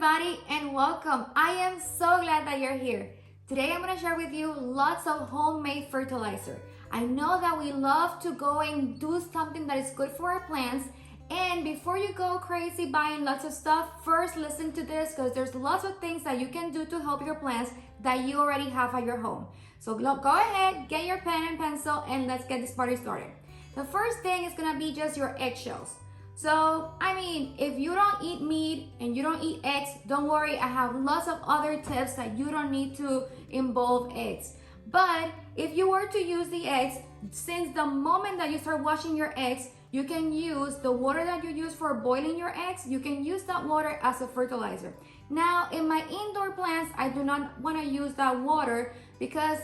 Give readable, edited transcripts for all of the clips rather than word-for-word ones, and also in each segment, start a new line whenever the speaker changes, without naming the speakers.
everybody and welcome. I am so glad that you're here. Today I'm going to share with you lots of homemade fertilizer. I know that we love to go and do something that is good for our plants, and before you go crazy buying lots of stuff, first listen to this because there's lots of things that you can do to help your plants that you already have at your home. So go ahead, get your pen and pencil, and let's get this party started. The first thing is going to be just your eggshells. So, if you don't eat meat and you don't eat eggs, don't worry, I have lots of other tips that you don't need to involve eggs. But if you were to use the eggs, since the moment that you start washing your eggs, you can use the water that you use for boiling your eggs, you can use that water as a fertilizer. Now, in my indoor plants, I do not want to use that water because,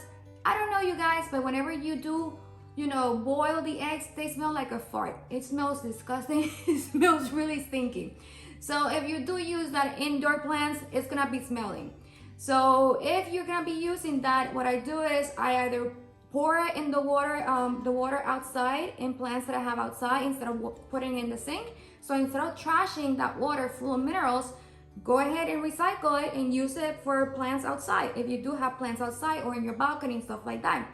I don't know you guys, but whenever you do boil the eggs, they smell like a fart. It smells disgusting. It smells really stinky. So if you do use that indoor plants, it's gonna be smelling. So if you're gonna be using that, what I do is I either pour it in the water outside in plants that I have outside instead of putting it in the sink. So instead of trashing that water full of minerals, go ahead and recycle it and use it for plants outside. If you do have plants outside or in your balcony and stuff like that.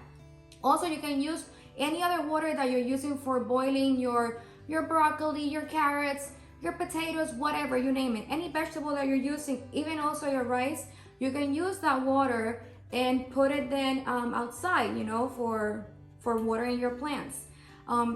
Also, you can use any other water that you're using for boiling your broccoli, your carrots, your potatoes, whatever, you name it. Any vegetable that you're using, even also your rice, you can use that water and put it then outside, for watering your plants.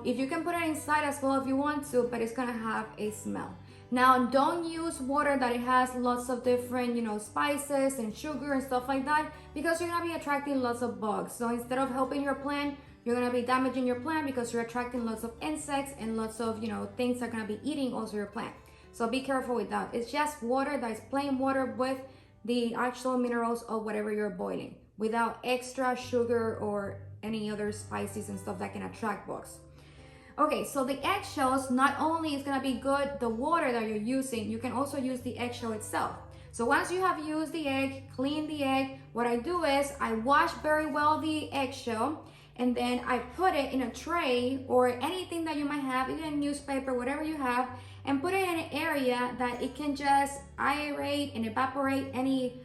If you can put it inside as well if you want to, but it's gonna have a smell. Now, don't use water that it has lots of different, spices and sugar and stuff like that, because you're gonna be attracting lots of bugs. So instead of helping your plant, you're gonna be damaging your plant because you're attracting lots of insects and lots of, things that are gonna be eating also your plant. So be careful with that. It's just water that is plain water with the actual minerals of whatever you're boiling, without extra sugar or any other spices and stuff that can attract bugs. Okay, so the eggshells, not only is gonna be good, the water that you're using, you can also use the eggshell itself. So once you have used the egg, clean the egg, what I do is I wash very well the eggshell, and then I put it in a tray or anything that you might have, even newspaper, whatever you have, and put it in an area that it can just aerate and evaporate any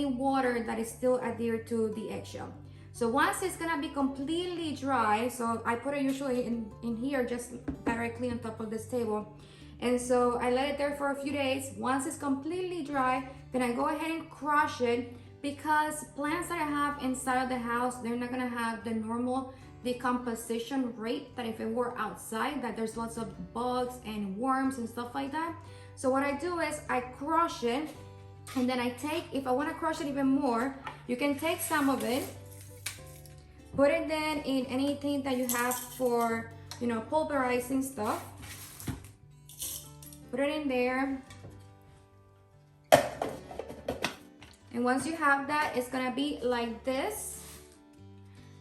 water that is still adhered to the eggshell. So once it's gonna be completely dry, so I put it usually in here, just directly on top of this table. And so I let it there for a few days. Once it's completely dry, then I go ahead and crush it, because plants that I have inside of the house, they're not gonna have the normal decomposition rate that if it were outside, that there's lots of bugs and worms and stuff like that. So what I do is I crush it, and then I take, if I wanna crush it even more, you can take some of it, put it then in anything that you have for, pulverizing stuff. Put it in there. And once you have that, it's gonna be like this.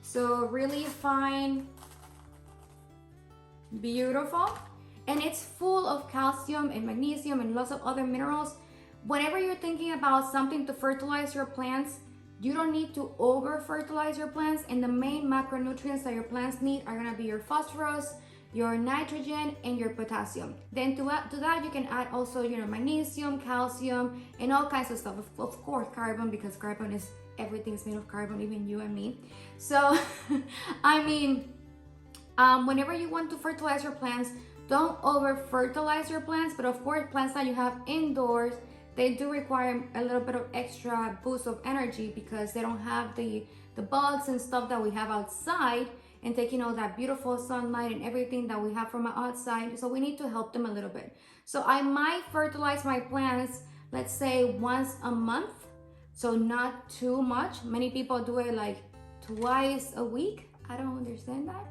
So really fine, beautiful. And it's full of calcium and magnesium and lots of other minerals. Whenever you're thinking about something to fertilize your plants, you don't need to over fertilize your plants, and the main macronutrients that your plants need are gonna be your phosphorus, your nitrogen, and your potassium. Then to that you can add also magnesium, calcium, and all kinds of stuff. Of course carbon, because carbon is, everything's made of carbon, even you and me. So whenever you want to fertilize your plants, don't over fertilize your plants. But of course, plants that you have indoors, they do require a little bit of extra boost of energy because they don't have the bugs and stuff that we have outside, and taking all that beautiful sunlight and everything that we have from outside. So we need to help them a little bit. So I might fertilize my plants, let's say once a month. So not too much. Many people do it like twice a week. I don't understand that.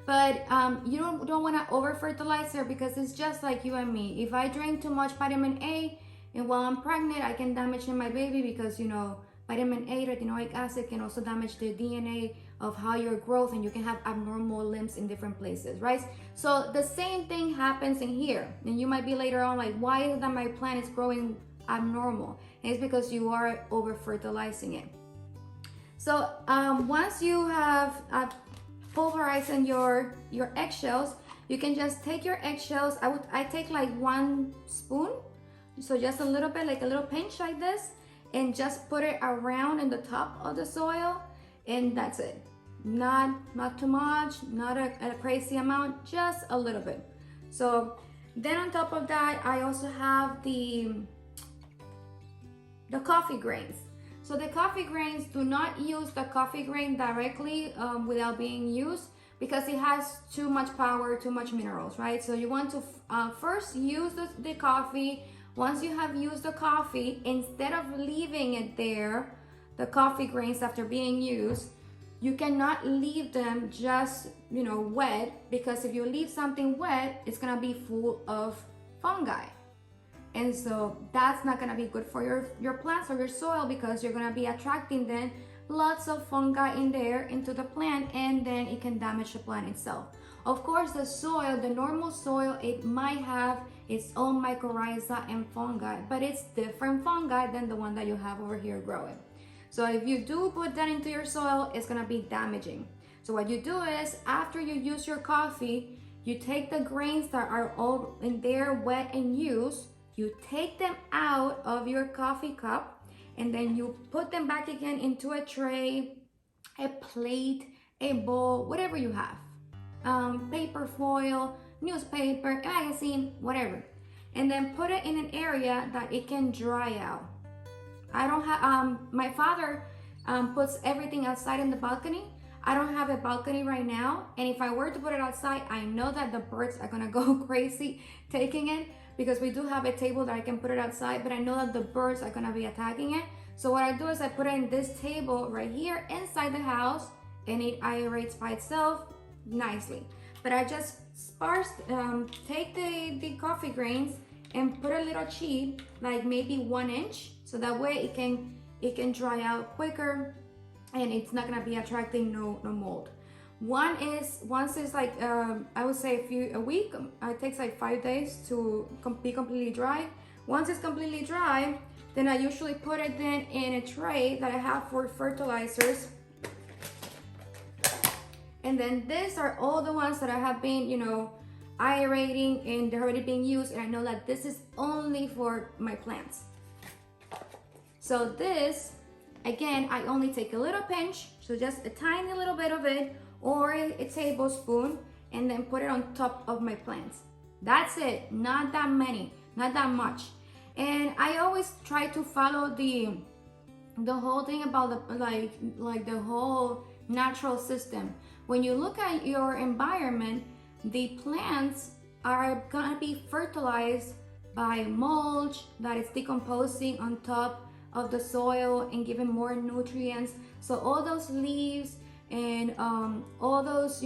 But you don't want to over fertilize her, because it's just like you and me. If I drink too much vitamin A, and while I'm pregnant, I can damage my baby, because vitamin A, retinoic acid, can also damage the DNA of how your growth, and you can have abnormal limbs in different places, right? So the same thing happens in here. And you might be later on like, why is it that my plant is growing abnormal? And it's because you are over fertilizing it. So once you have pulverizing your eggshells, you can just take your eggshells. I take like 1 spoon So just a little bit, like a little pinch like this, and just put it around in the top of the soil, and that's it. Not too much, not a crazy amount, just a little bit. So then on top of that, I also have the coffee grains. So the coffee grains, do not use the coffee grain directly without being used, because it has too much power, too much minerals, right? So you want to first use the coffee. Once you have used the coffee, instead of leaving it there, the coffee grains after being used, you cannot leave them just, wet, because if you leave something wet, it's gonna be full of fungi. And so that's not gonna be good for your plants or your soil, because you're gonna be attracting then lots of fungi in there into the plant, and then it can damage the plant itself. Of course, the soil, the normal soil, it might have its own mycorrhiza and fungi, but it's different fungi than the one that you have over here growing. So if you do put that into your soil, it's gonna be damaging. So what you do is, after you use your coffee, you take the grains that are all in there wet and used, you take them out of your coffee cup, and then you put them back again into a tray, a plate, a bowl, whatever you have. Paper foil, newspaper, magazine, whatever. And then put it in an area that it can dry out. I don't have, my father puts everything outside in the balcony. I don't have a balcony right now, and if I were to put it outside, I know that the birds are gonna go crazy taking it, because we do have a table that I can put it outside, but I know that the birds are gonna be attacking it. So what I do is I put it in this table right here inside the house, and it aerates by itself nicely. But I just take the coffee grains and put a little chip, like maybe 1 inch, so that way it can dry out quicker, and it's not gonna be attracting no mold. Once it's like I would say a week. It takes like 5 days to be completely dry. Once it's completely dry, then I usually put it then in a tray that I have for fertilizers. And then these are all the ones that I have been, aerating, and they're already being used, and I know that this is only for my plants. So this, again, I only take a little pinch, so just a tiny little bit of it, or a tablespoon, and then put it on top of my plants. That's it, not that many, not that much. And I always try to follow the whole thing about the whole natural system. When you look at your environment, the plants are gonna be fertilized by mulch that is decomposing on top of the soil and giving more nutrients. So all those leaves and all those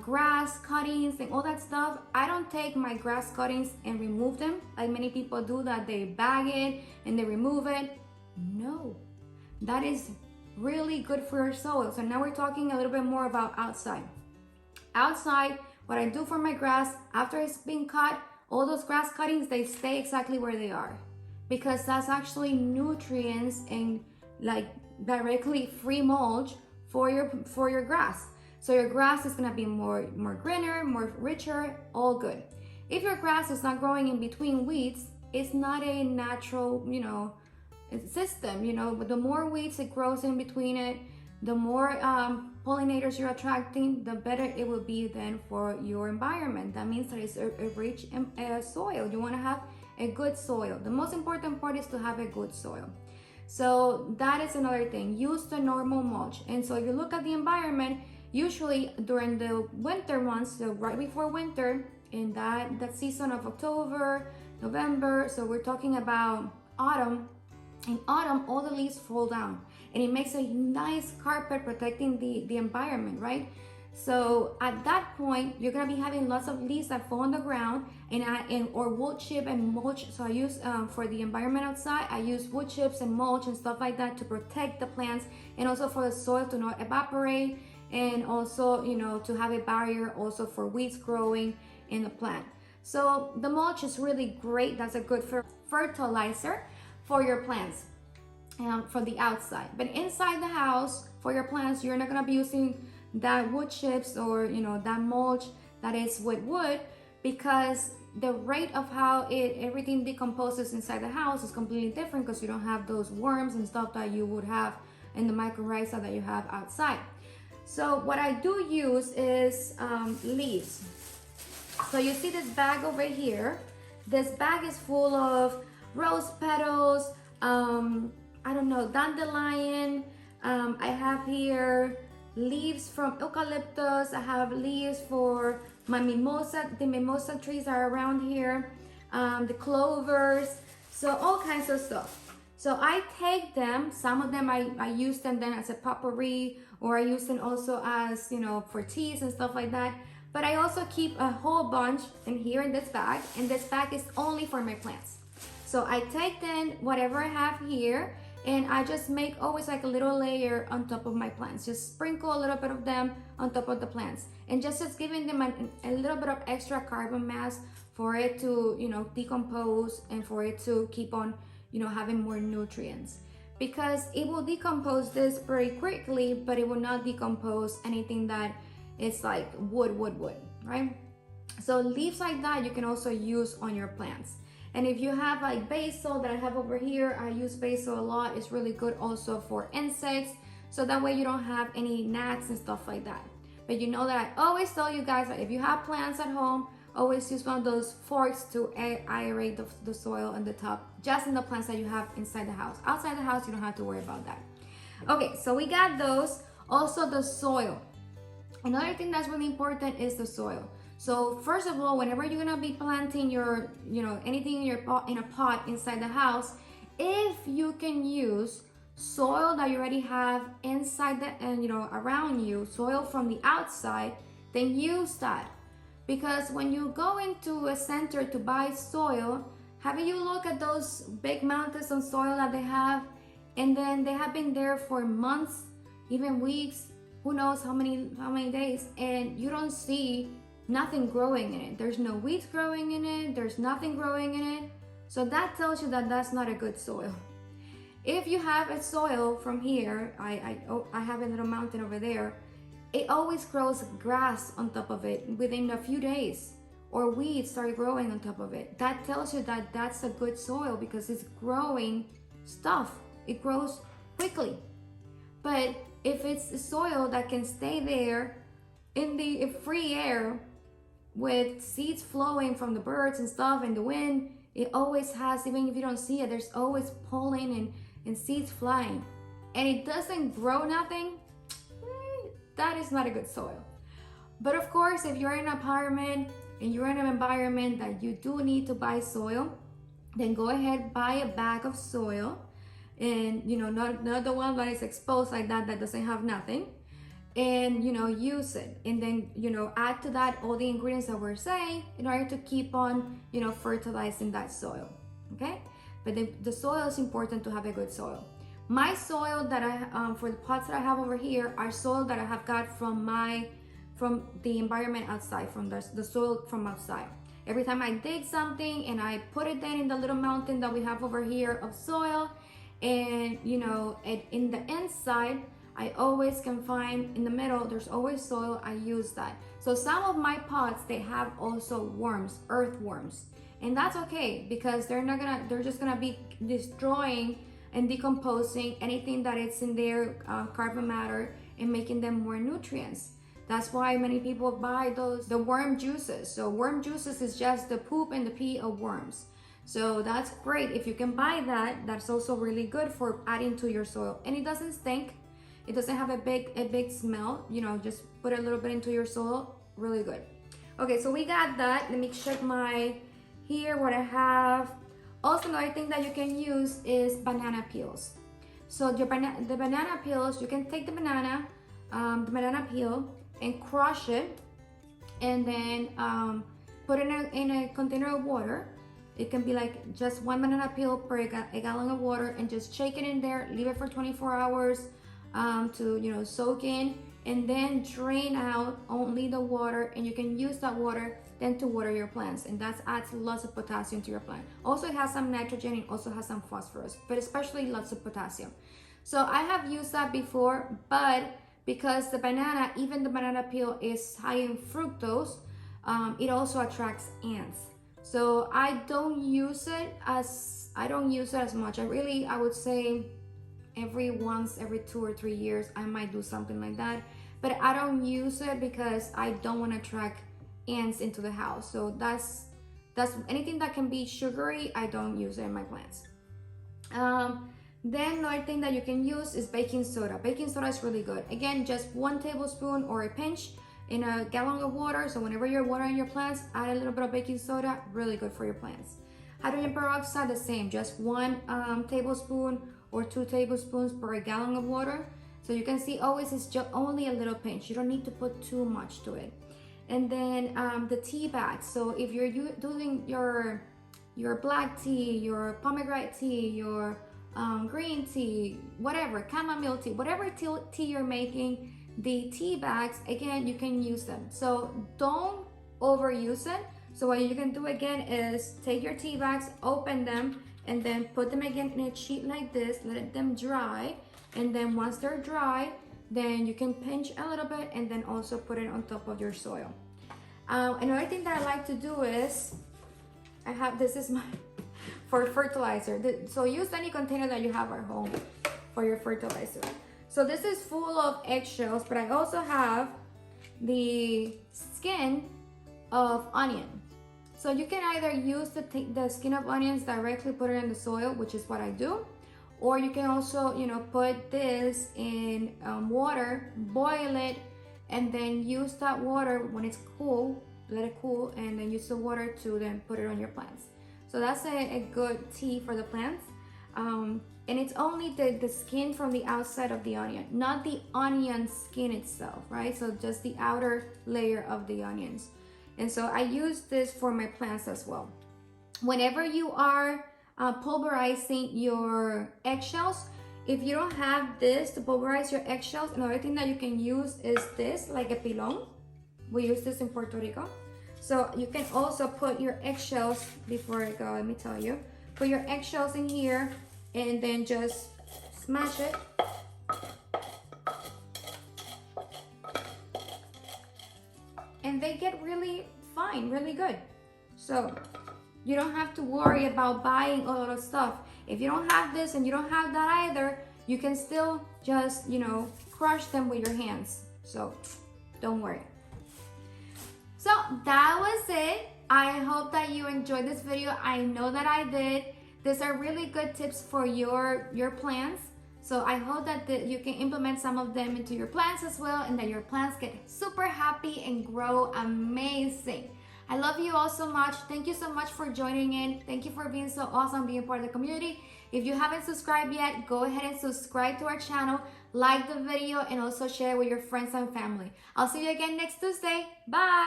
grass cuttings and all that stuff, I don't take my grass cuttings and remove them like many people do, that they bag it and they remove it. No, that is really good for your soil. So now we're talking a little bit more about outside. Outside, what I do for my grass, after it's been cut, all those grass cuttings, they stay exactly where they are, because that's actually nutrients and like directly free mulch for your grass. So your grass is gonna be more greener, more richer, all good. If your grass is not growing in between weeds, it's not a natural, system. But the more weeds it grows in between it, the more pollinators you're attracting, the better it will be then for your environment. That means that it's a rich soil. You want to have a good soil. The most important part is to have a good soil. So that is another thing. Use the normal mulch. And so if you look at the environment, usually during the winter months, so right before winter, in that season of October, November, so we're talking about autumn. In autumn, all the leaves fall down, and it makes a nice carpet protecting the environment, right? So at that point, you're gonna be having lots of leaves that fall on the ground, or wood chip and mulch. So I use for the environment outside, I use wood chips and mulch and stuff like that to protect the plants, and also for the soil to not evaporate, and also to have a barrier also for weeds growing in the plant. So the mulch is really great. That's a good fertilizer for your plants from the outside. But inside the house, for your plants, you're not gonna be using that wood chips or that mulch that is with wood, because the rate of how everything decomposes inside the house is completely different because you don't have those worms and stuff that you would have in the mycorrhiza that you have outside. So what I do use is leaves. So you see this bag over here. This bag is full of rose petals, I don't know, dandelion. I have here leaves from eucalyptus. I have leaves for my mimosa, the mimosa trees are around here, the clovers, so all kinds of stuff. So I take them, some of them I use them then as a potpourri, or I use them also as, you know, for teas and stuff like that. But I also keep a whole bunch in here in this bag, and this bag is only for my plants. So I take then whatever I have here, and I just make always like a little layer on top of my plants. Just sprinkle a little bit of them on top of the plants, and just giving them a little bit of extra carbon mass for it to, you know, decompose, and for it to keep on, you know, having more nutrients. Because it will decompose this very quickly, but it will not decompose anything that is like wood, right? So leaves like that you can also use on your plants. And if you have like basil that I have over here, I use basil a lot. It's really good also for insects. So that way you don't have any gnats and stuff like that. But you know that I always tell you guys that if you have plants at home, always use one of those forks to aerate the soil on the top, just in the plants that you have inside the house. Outside the house, you don't have to worry about that. Okay, so we got those. Also the soil. Another thing that's really important is the soil. So first of all, whenever you're gonna be planting your, you know, anything in your pot, in a pot inside the house, if you can use soil that you already have inside the, and you know, around you, soil from the outside, then use that. Because when you go into a center to buy soil, haven't you look at those big mountains of soil that they have, and then they have been there for months, even weeks, who knows how many days, and you don't see nothing growing in it. There's no weeds growing in it, there's nothing growing in it. So that tells you that that's not a good soil. If you have a soil from here, I have a little mountain over there, it always grows grass on top of it within a few days, or weeds start growing on top of it. That tells you that that's a good soil because it's growing stuff. It grows quickly. But if it's a soil that can stay there in the free air with seeds flowing from the birds and stuff and the wind, it always has, even if you don't see it, there's always pollen and seeds flying, and it doesn't grow nothing, that is not a good soil. But of course, if you're in an apartment and you're in an environment that you do need to buy soil, then go ahead, buy a bag of soil, and you know, not the one that is exposed like that doesn't have nothing, and you know, use it, and then you know, add to that all the ingredients that we're saying in order to keep on, you know, fertilizing that soil. Okay, but the soil is important to have a good soil. My soil that I for the pots that I have over here are soil that I have got from the environment outside, from the soil from outside. Every time I dig something and I put it then in the little mountain that we have over here of soil, and you know, in the inside I always can find in the middle, there's always soil. I use that. So some of my pots, they have also worms, earthworms, and that's okay because they're just gonna be destroying and decomposing anything that is in their carbon matter and making them more nutrients. That's why many people buy the worm juices. So worm juices is just the poop and the pee of worms. So that's great. If you can buy that, that's also really good for adding to your soil. And it doesn't stink. It doesn't have a big smell. You know, just put a little bit into your soil, really good. Okay, so we got that. Let me check here what I have. Also, another thing that you can use is banana peels. So the banana peels, you can take the banana peel and crush it, and then put it in a container of water. It can be like just one banana peel per a gallon of water, and just shake it in there, leave it for 24 hours to, you know, soak in, and then drain out only the water, and you can use that water then to water your plants, and that adds lots of potassium to your plant. Also, it has some nitrogen, it also has some phosphorus, but especially lots of potassium. So I have used that before, but because even the banana peel is high in fructose, it also attracts ants. So I don't use it as much. I would say every 2 or 3 years I might do something like that, but I don't use it because I don't want to attract ants into the house. So that's anything that can be sugary, I don't use it in my plants. Then another thing that you can use is baking soda. Baking soda is really good. Again, just 1 tablespoon or a pinch in a gallon of water. So whenever you're watering your plants, add a little bit of baking soda, really good for your plants. Hydrogen peroxide, the same, just 1 tablespoon or 2 tablespoons per gallon of water. So you can see always it's just only a little pinch. You don't need to put too much to it. And then the tea bags. So if you're doing your black tea, your pomegranate tea, your green tea, whatever, chamomile tea, whatever tea you're making, the tea bags, again, you can use them. So don't overuse it. So what you can do again is take your tea bags, open them, and then put them again in a sheet like this, let them dry. And then once they're dry, then you can pinch a little bit and then also put it on top of your soil. Another thing that I like to do is, this is my, for fertilizer. So use any container that you have at home for your fertilizer. So this is full of eggshells, but I also have the skin of onion. So you can either use the skin of onions directly, put it in the soil, which is what I do, or you can also, put this in water, boil it, and then use that water when it's cool, let it cool, and then use the water to then put it on your plants. So that's a good tea for the plants. And it's only the skin from the outside of the onion, not the onion skin itself, right? So just the outer layer of the onions. And so I use this for my plants as well. Whenever you are pulverizing your eggshells, if you don't have this to pulverize your eggshells, another thing that you can use is this, like a pilon. We use this in Puerto Rico. So you can also put your eggshells, before I go, let me tell you, put your eggshells in here and then just smash it. And they get really fine, really good. So you don't have to worry about buying a lot of stuff. If you don't have this and you don't have that either, you can still just, crush them with your hands. So don't worry. So that was it. I hope that you enjoyed this video. I know that I did. These are really good tips for your plants. So I hope that you can implement some of them into your plants as well, and that your plants get super happy and grow amazing. I love you all so much. Thank you so much for joining in. Thank you for being so awesome, being part of the community. If you haven't subscribed yet, go ahead and subscribe to our channel, like the video, and also share with your friends and family. I'll see you again next Tuesday. Bye.